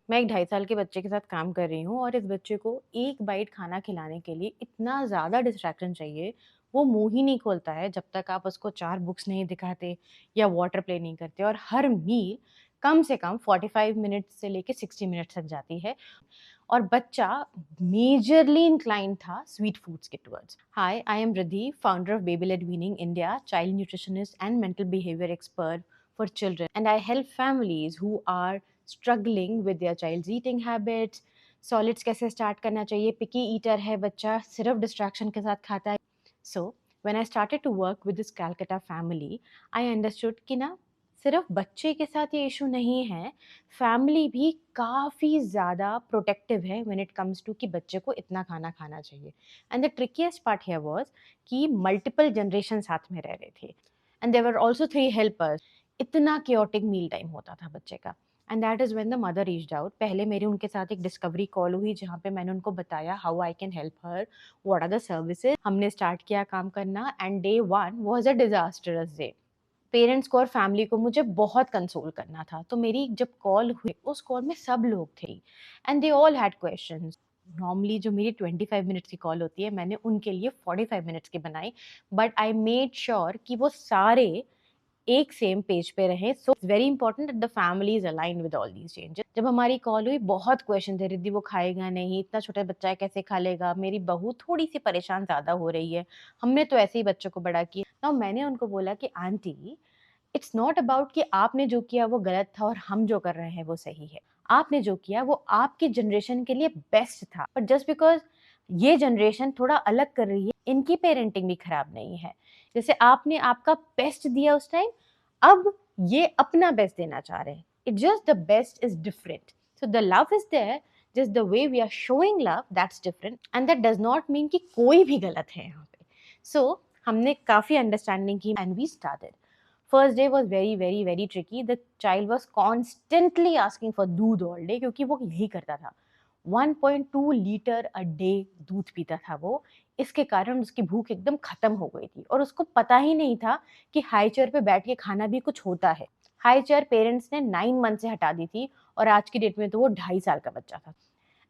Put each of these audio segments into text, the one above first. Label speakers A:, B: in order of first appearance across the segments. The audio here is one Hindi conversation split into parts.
A: मैं एक 2.5 साल के बच्चे के साथ काम कर रही हूँ और इस बच्चे को एक बाइट खाना खिलाने के लिए इतना ज़्यादा डिस्ट्रैक्शन चाहिए, वो मुँह ही नहीं खोलता है जब तक आप उसको 4 बुक्स नहीं दिखाते या वाटर प्ले नहीं करते और हर मील कम से कम 45 मिनट्स से लेके 60 मिनट्स तक जाती है और बच्चा मेजरली इंक्लाइंड था स्वीट फूड्स के towards. Hi, I am Riddhi, founder of baby led weaning India, child nutritionist and mental behaviour expert for children, and I help families who are struggling with their child's eating habits, solids कैसे start करना चाहिए, picky eater है बच्चा, सिर्फ distraction के साथ खाता है। So when I started to work with this Calcutta family, I understood कि ना सिर्फ बच्चे के साथ ये इशू नहीं है, फैमिली भी काफ़ी ज़्यादा प्रोटेक्टिव है व्हेन इट कम्स टू कि बच्चे को इतना खाना खाना चाहिए। And the trickiest part here was कि मल्टीपल जनरेशन साथ में रह रहे थे and there were also 3 helpers. इतना chaotic मील टाइम होता था बच्चे का and that is when the mother reached out. पहले मेरी उनके साथ एक डिस्कवरी कॉल हुई जहाँ पे मैंने उनको बताया how I can help her, what are the services. हमने स्टार्ट किया काम करना and day 1 was a disastrous day. Parents को और फैमिली को मुझे बहुत कंसोल करना था, तो मेरी जब कॉल हुई उस कॉल में सब लोग थे and they all had questions. Normally जो मेरी 25 मिनट्स की कॉल होती है मैंने उनके लिए 45 मिनट्स की बनाई, बट आई मेड श्योर कि वो सारे एक सेम पेज पे रहें। So it's very important that the family is aligned with all these changes. जब हमारी कॉल हुई बहुत क्वेश्चन थे, रिद्धि वो खाएगा नहीं, इतना छोटा बच्चा है कैसे खा लेगा, मेरी बहू थोड़ी सी परेशान ज्यादा हो रही है, हमने तो ऐसे ही बच्चों को बड़ा किया ना। मैंने उनको बोला कि आंटी, इट्स नॉट अबाउट कि आपने जो किया वो गलत था और हम जो कर रहे हैं वो सही है। आपने जो किया वो आपकी जनरेशन के लिए बेस्ट था, बट जस्ट बिकॉज ये जनरेशन थोड़ा अलग कर रही है, इनकी पेरेंटिंग भी खराब नहीं है। जैसे आपने आपका बेस्ट दिया उस टाइम, अब ये अपना बेस्ट देना चाह रहे हैं। It just the best is different, so the love is there, just the way we are showing love that's different and that does not mean कि कोई भी गलत है यहाँ पे। सो हमने काफी अंडरस्टैंडिंग की and we started. First day was very very very tricky. The child was constantly asking for दूध all day क्योंकि वो यही करता था। 1.2 लीटर अ डे दूध पीता था वो। इसके कारण उसकी भूख एकदम खत्म हो गई थी और उसको पता ही नहीं था कि हाई चेयर पे बैठ के खाना भी कुछ होता है। हाई चेयर पेरेंट्स ने 9 मंथ से हटा दी थी और आज की डेट में तो वो 2.5 साल का बच्चा था।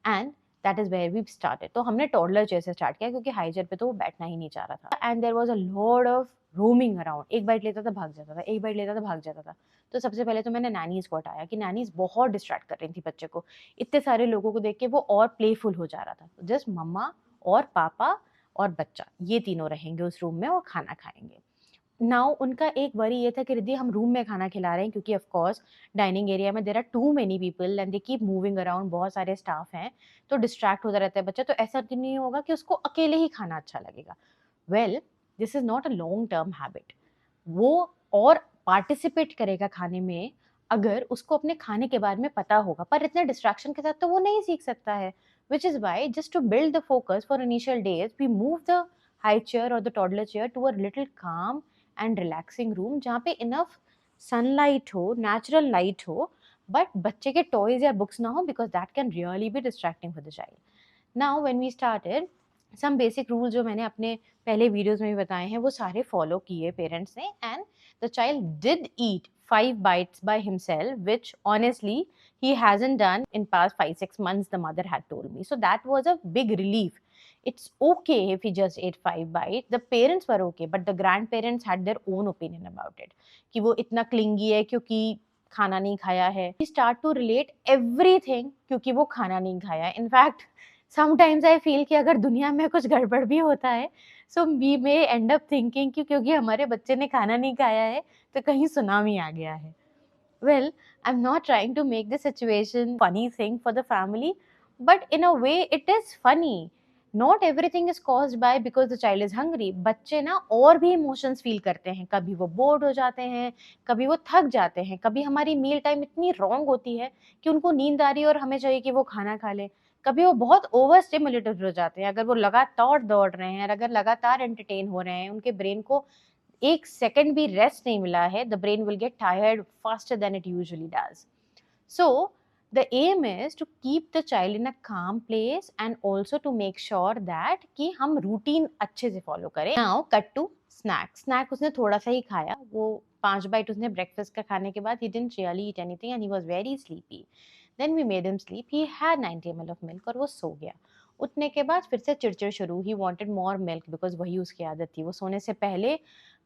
A: And that is where we started. तो हमने टॉडलर चेयर से स्टार्ट किया क्योंकि हाई चेयर पे तो वो बैठना ही नहीं चाह रहा था and there was a lot of roaming around. एक बाइट लेता था भाग जाता था, एक बाइट लेता था भाग जाता था। तो सबसे पहले तो मैंने नैनीज को हटाया कि नैनीज बहुत डिस्ट्रैक्ट कर रही थी बच्चे को। इतने सारे लोगों को देख के वो और प्लेफुल हो जा रहा था। जस्ट मम्मा और पापा और बच्चा, ये तीनों रहेंगे उस रूम में और खाना खाएंगे। नाउ उनका एक वरी ये था कि रिद्धि हम रूम में खाना खिला रहे हैं क्योंकि ऑफ कोर्स डाइनिंग एरिया में there are too many people and they keep moving around, बहुत सारे स्टाफ हैं तो डिस्ट्रैक्ट होता रहता है बच्चा। तो ऐसा तो नहीं होगा कि उसको अकेले ही खाना अच्छा लगेगा। Well, this is not a long term habit. वो और पार्टिसिपेट करेगा खाने में अगर उसको अपने खाने के बारे में पता होगा, पर इतने डिस्ट्रैक्शन के साथ तो वो नहीं सीख सकता है। Which is why just to build the focus for initial days we move the high chair और the toddler chair to a little calm and relaxing room जहाँ पे इनफ सनलाइट हो, नेचुरल लाइट हो, बट बच्चे के टॉयज या बुक्स ना हो because that can really be distracting for the child. Now when we started, some basic rule जो मैंने अपने पहले वीडियोस में भी बताए हैं वो सारे फॉलो किए पेरेंट्स ने and the child did eat 5 bites by himself, which honestly he hasn't done in past 5-6 months, the mother had told me. So that was a big relief. It's okay if he just ate 5 bites. The parents were okay, but the grandparents had their own opinion about it कि वो इतना clingy है क्योंकि खाना नहीं खाया है। We start to relate everything क्योंकि वो खाना नहीं खाया। In fact, sometimes I feel कि अगर दुनिया में कुछ गड़बड़ भी होता है so we may end up thinking कि क्योंकि हमारे बच्चे ने खाना नहीं खाया है तो कहीं सुनामी आ गया है। Well, I am not trying to make this situation funny thing for the family, but in a way it is funny. Not everything is caused by because the child is hungry. बच्चे ना और भी इमोशंस फील करते हैं, कभी वो बोर्ड हो जाते हैं, कभी वो थक जाते हैं, कभी हमारी मील टाइम इतनी रॉन्ग होती है कि उनको नींद आ रही है और हमें चाहिए कि वो खाना खा ले। कभी वो बहुत ओवर स्टिमुलेटेड हो जाते हैं, अगर वो लगातार दौड़ रहे हैं, अगर लगातार एंटरटेन हो रहे हैं, उनके ब्रेन को एक सेकंड भी रेस्ट नहीं मिला है, the brain will get tired faster than it usually does. So the aim is to keep the child in a calm place and also to make sure that कि हम रूटीन अच्छे से फॉलो करें। नाउ कट टू स्नैक उसने थोड़ा सा ही खाया, वो 5 बाइट उसने ब्रेकफास्ट का खाने के बाद he didn't really eat anything and he was very sleepy. Then we made him sleep, he had 90 ml of milk और वो सो गया। उठने के बाद फिर से चिड़चिड़ शुरू, he wanted more milk because वही उसकी आदत थी। वो सोने से पहले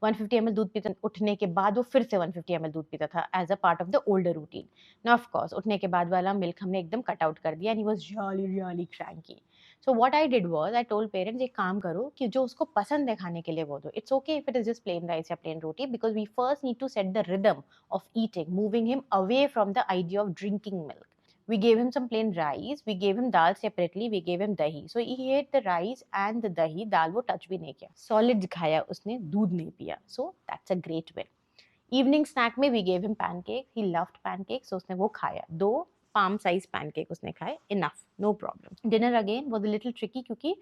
A: 150 ml दूध पीता, उठने के बाद वो फिर से 150 ml दूध पीता था as a part of the older routine. Now of course उठने के बाद वाला मिल्क हमने एकदम कट आउट कर दिया and he was really really cranky. So what I did was I told parents एक काम करो कि जो उसको पसंद है खाने के लिए वो दो। It's okay if it is just plain rice या plain roti because we first need to set the rhythm of eating, moving him away from the idea of drinking milk. We gave him some plain rice, we gave him dal separately, we gave him dahi. So he ate the rice and the dahi, dal वो touch भी नहीं किया. Solid खाया उसने, दूध नहीं पिया. So that's a great win. Evening snack में we gave him pancake, he loved pancakes, so उसने वो खाया. 2 palm size pancake उसने खाए, enough, no problem. Dinner again was a little tricky क्योंकि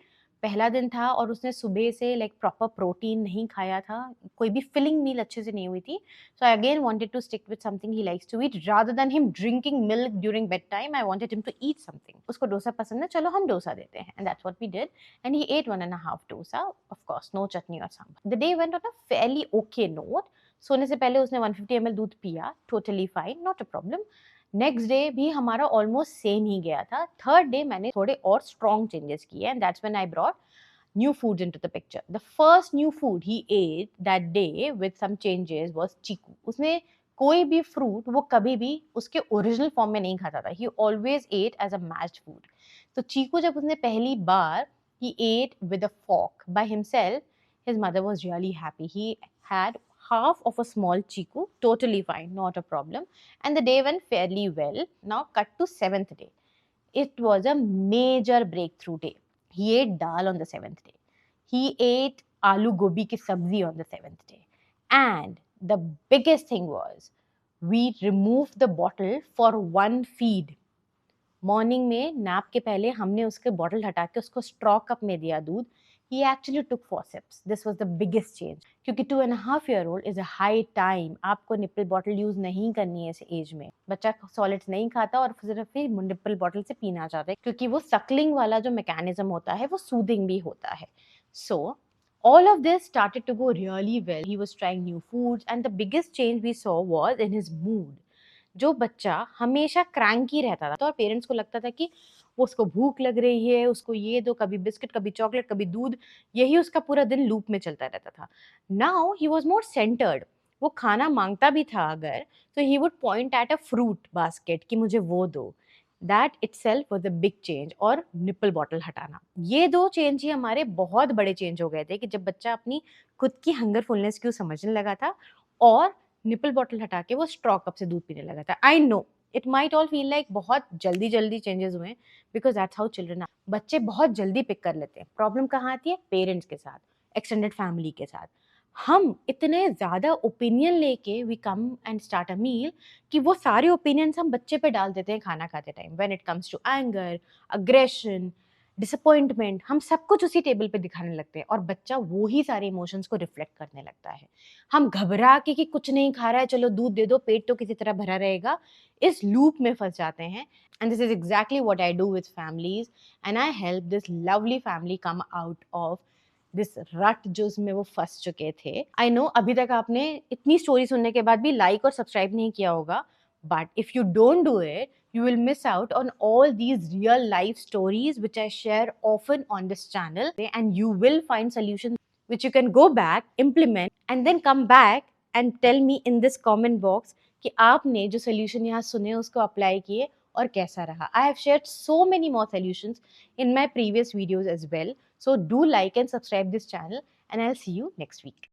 A: पहला दिन था और उसने सुबह से लाइक प्रॉपर प्रोटीन नहीं खाया था, कोई भी फिलिंग मील अच्छे से नहीं हुई थी। So I again wanted to stick with something he likes to eat rather than him drinking milk during bed time. I wanted him to eat something. उसको डोसा पसंद है, चलो हम डोसा देते हैं, and that's what we did and he ate 1.5 dosa, of course no chutney और sambar. The day went on a fairly okay note. सोने से पहले उसने 150 ml दूध पिया, totally fine, not a problem. Next day भी हमारा ऑलमोस्ट सेम ही गया था। थर्ड डे मैंने थोड़े और स्ट्रॉन्ग चेंजेस किए and that's when I brought new foods into the picture. The first new food he ate that day with some changes was चीकू। उसने कोई भी फ्रूट वो कभी भी उसके ओरिजिनल फॉर्म में नहीं खाता था। He always ate as a mashed food. तो चीकू जब उसने पहली बार he ate with a fork by himself, his mother was really happy. He had half of a small chiku, totally fine, not a problem. And the day went fairly well. Now cut to 7th day. It was a major breakthrough day. He ate dal on the 7th day. He ate aloo gobi ki sabzi on the 7th day. And the biggest thing was, we removed the bottle for one feed. Morning में नैप के पहले हमने उसके बॉटल हटा के उसको स्ट्रॉ कप में दिया दूध। He actually took 4 sips. This was the biggest change. क्योंकि 2.5-year-old is a high time. आपको निप्पल बॉटल यूज नहीं करनी है इस एज में। बच्चा सॉलिड्स नहीं खाता और सिर्फ ही निप्पल बॉटल से पीना चाहता है क्योंकि वो सकलिंग वाला जो मैकेनिज्म होता है वो सूदिंग भी होता है। So all of this started to go really well. He was trying new foods and the biggest change we saw was in his mood. जो बच्चा हमेशा क्रैंकी रहता था और पेरेंट्स को लगता था कि वो उसको भूख लग रही है, उसको ये दो, कभी बिस्किट, कभी चॉकलेट, कभी दूध, यही उसका पूरा दिन लूप में चलता रहता था। Now he was more centred. वो खाना मांगता भी था अगर, तो he would point at a fruit basket कि मुझे वो दो। That itself was a big change. और निप्पल बॉटल हटाना, ये 2 चेंज ही हमारे बहुत बड़े चेंज हो गए थे कि जब बच्चा अपनी खुद की हंगर फुलनेस को समझने लगा था और निपल बॉटल हटा के वो स्ट्रॉ कप से दूध पीने लगा था। I know it might all feel like बहुत जल्दी जल्दी चेंजेस हुए because that's how children are. बच्चे बहुत जल्दी पिक कर लेते हैं। प्रॉब्लम कहाँ आती है? पेरेंट्स के साथ, एक्सटेंडेड फैमिली के साथ। हम इतने ज़्यादा ओपिनियन लेके we come and start a meal कि वो सारे ओपिनियंस हम बच्चे पे डाल देते हैं खाना खाते time. When it comes to anger, aggression, disappointment, हम सब कुछ उसी टेबल पे दिखाने लगते हैं और बच्चा वो ही सारे इमोशंस को रिफ्लेक्ट करने लगता है। हम घबरा के कि कुछ नहीं खा रहा है, चलो दूध दे दो, पेट तो किसी तरह भरा रहेगा, इस लूप में फंस जाते हैं। And this is exactly what I do with families and I help this lovely family come out of this रट जो उसमें वो फंस चुके थे। आई नो अभी तक आपने इतनी स्टोरी सुनने के बाद भी लाइक और सब्सक्राइब नहीं किया होगा, but if you don't do it, you will miss out on all these real life stories which I share often on this channel, and you will find solutions which you can go back, implement, and then come back and tell me in this comment box कि आपने जो solution यहाँ सुने उसको apply किए और कैसा रहा। I have shared so many more solutions in my previous videos as well. So do like and subscribe this channel and I'll see you next week.